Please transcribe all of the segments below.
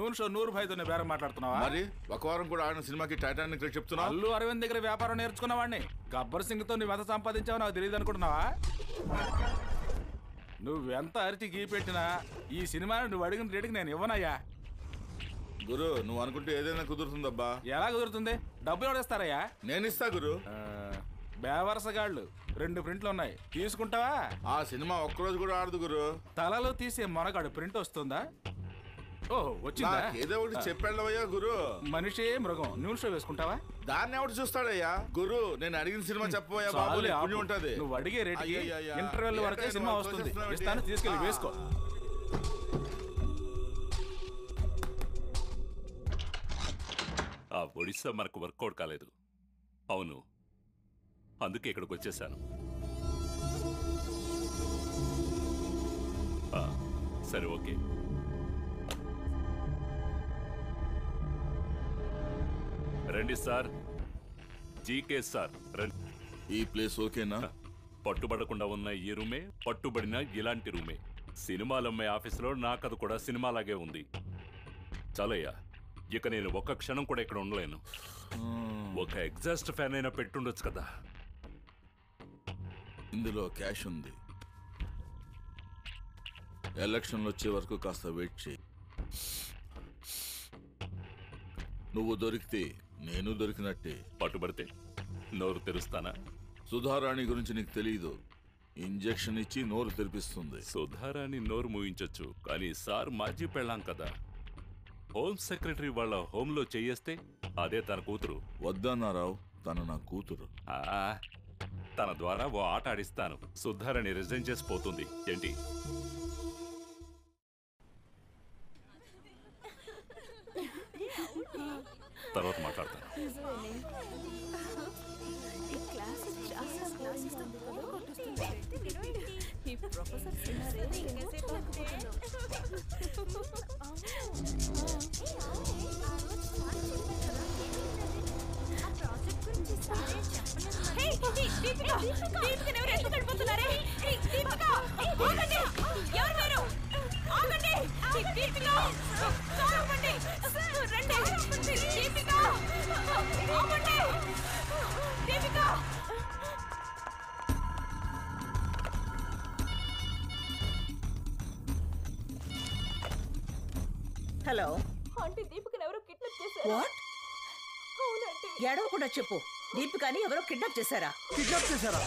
నూనె షో నూరు భాయ్తోనే బేరం మాట్లాడుతున్నావా? మరి ఒక వారం కూడా ఆడిన సినిమాకి టైటానిక్ రేట్ చెప్తున్నా. అల్లు అరవింద్ దగ్గర వ్యాపారం నేర్చుకున్నవాడిని. గబ్బర్ సింగ్ తో నువ్వు ఎంత సంపాదించావో నాకు తెలియదు అనుకుంటున్నావా? నువ్వెంత అరిచి గీ పెట్టినా ఈ సినిమాని నువ్వు అడిగిన రేటుకి నేను ఇవ్వనయ్యా. గురు నువ్వు అనుకుంటే ఏదైనా కుదురుతుందబ్బా. ఎలా కుదురుతుంది? డబ్బులు ఎవడేస్తారయ్యా? నేను ఇస్తా గురు. బేవరసగాళ్ళు 2 ప్రింట్లు ఉన్నాయి, తీసుకుంటావా? ఆ సినిమా ఒక్కరోజు కూడా ఆడదు గురు. తలలో తీసే మొనగాడు ప్రింట్ వస్తుందా? ఓహో వచ్చిందా? ఏదో ఒకటి చెప్పాడవయ్యా గురు. మనిషి మృగం న్యూస్ షో వేసుకుంటావా? దాన్ని ఎవరు చూస్తాడయ్యా గురు. నేను అడిగిన సినిమా చెప్పబోయా బాబు, ఉంటది. నువ్వు అడిగే రేటుకి ఇంటర్వెల్ వరకే సినిమా వస్తుంది. ఇస్తాను, తీసుకెళ్ళి వేసుకో. ఆ ఒడిస్సా మనకు వర్కౌట్ కాలేదు. అవును, అందుకే ఇక్కడికి వచ్చేసాను. సరే ఓకే. రండి సార్, జీకే సార్ రండి. ఈ ప్లేస్ ఓకేనా? పట్టుబడకుండా ఉన్న ఈ రూమే, పట్టుబడిన ఇలాంటి రూమే. సినిమాలమ్మాయి ఆఫీసులో నాకది కూడా సినిమాలాగే ఉంది. చాలయ్యా, ఇక నేను ఒక్క క్షణం కూడా ఇక్కడ ఉండలేను. ఒక ఎగ్జాస్ట్ ఫ్యాన్ అయినా పెట్టుండొచ్చు కదా. ఇందులో క్యాష్ ఉంది. ఎలక్షన్లు వచ్చే వరకు కాస్త వెయిట్ చేయి. నువ్వు దొరికితే నేను దొరికినట్టే. పట్టుబడితే నోరు తెరుస్తానా? సుధారాణి గురించి నీకు తెలీదు. ఇంజెక్షన్ ఇచ్చి నోరు తెరిపిస్తుంది. సుధారాణి నోరు మూయించొచ్చు, కానీ సార్ మాజీ పెళ్ళాం కదా. హోమ్ సెక్రటరీ వాళ్ళ హోంలో చెయ్యేస్తే అదే తన కూతురు. వద్దన్నారావు, తను నా కూతురు. తన ద్వారా ఓ ఆట ఆడిస్తాను. సుధారాణి రిజైన్ చేసి పోతుంది. ఏంటి? తర్వాత మాట్లాడతాను. హలో ఆంటీ, దీపికని ఎవరో కిడ్నాప్ చేశారు. వాట్? అవునండి. ఏడవకుండా చెప్పు. దీపికని ఎవరో కిడ్నాప్ చేశారా? కిడ్నాప్ చేశారా?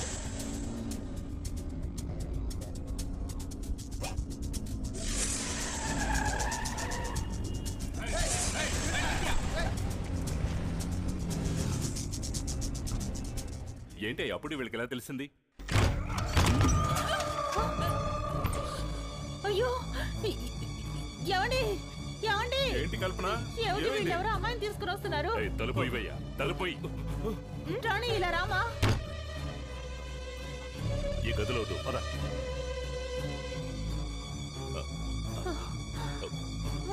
ఏంటి అప్పుడు వీళ్ళకి ఎలా తెలిసింది? అయ్యో, ఏమండి ఏమండి? ఏంటి కల్పన? ఎవరో అమ్మాయిని తీసుకుని వస్తున్నారు. తలుపు ఇవయ్యా, తలుపు. రాణి, ఇలా రామా. ఈ గదిలో పద.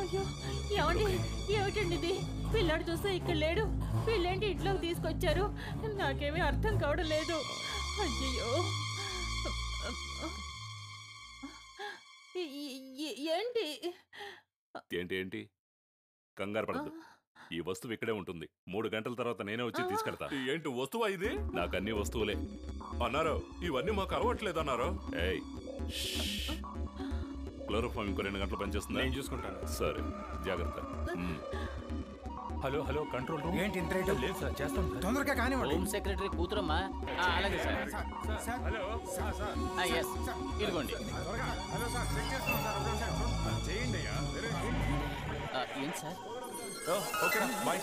అయ్యో, ఏమండి? ఏమిటండి ఇది? పిల్లాడు చూస్తే ఇక్కడ లేడు. వీళ్ళేంటి ఇంట్లోకి తీసుకొచ్చారు? నాకేమీ అర్థం కావడం లేదు. అయ్యో, ఏంటి ఏంటి ఏంటి కంగారు పడద్దు. ఈ వస్తువు ఇక్కడే ఉంటుంది. 3 గంటల తర్వాత నేనే వచ్చి తీసుకెళ్తా. ఏంటి వస్తువా ఇది? నాకు అన్ని వస్తువులే అన్నారు. ఇవన్నీ మాకు అలవట్లేదు అన్నారు. ఏయ్, క్లోరోఫామ్ ఇంకో 2 గంటలు పనిచేస్తుంది. నేను చూసుకుంటాను. సరే, జాగ్రత్త. Hello hello, control room. ఏంటి ఇంత రేటు? లేదు సార్, చేస్తాం. తొందరగా కానివ్వండి. హోమ్ సెక్రటరీ కూతురమ్మా. అలాగే సార్. హలో ఎస్, ఇదిగోండి. ఏంటి సార్? ఓకే బాయ్,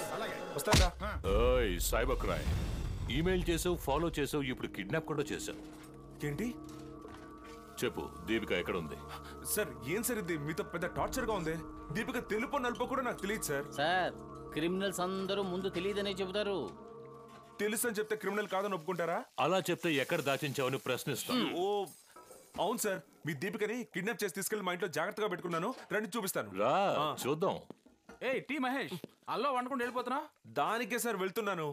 వస్తారా? ఓయ్ సాయిబక్రాయ్, ఈమెయిల్ చేసావు, ఫాలో చేసావు, ఇప్పుడు కిడ్నాప్ కూడా చేసావు. ఏంటి? చెప్పు, దీపిక ఎక్కడ ఉంది? సార్ ఏం సార్ ఇది? మీతో పెద్ద టార్చర్ గా ఉంది. దీపిక తెలుపు నలుపు కూడా నాకు తెలియదు సార్. సార్, క్రిమినల్స్ అందరూ ముందు తెలియదనే చెబుతారు. తెలుసు అని చెప్తే క్రిమినల్ కాదని ఒప్పుకుంటారా? అలా చెప్తే ఎక్కడ దాచించావని ప్రశ్నిస్తాను. ఓ అవును సార్, మీ దీపికని కిడ్నాప్ చేసి తీసుకెళ్లి మా ఇంట్లో జాగ్రత్తగా పెట్టుకున్నాను. రండి చూపిస్తాను. రా చూద్దాం. ఏ టీ మహేష్, అల్లో వండుకుంటూ వెళ్ళిపోతున్నా? దానికే సార్ వెళ్తున్నాను.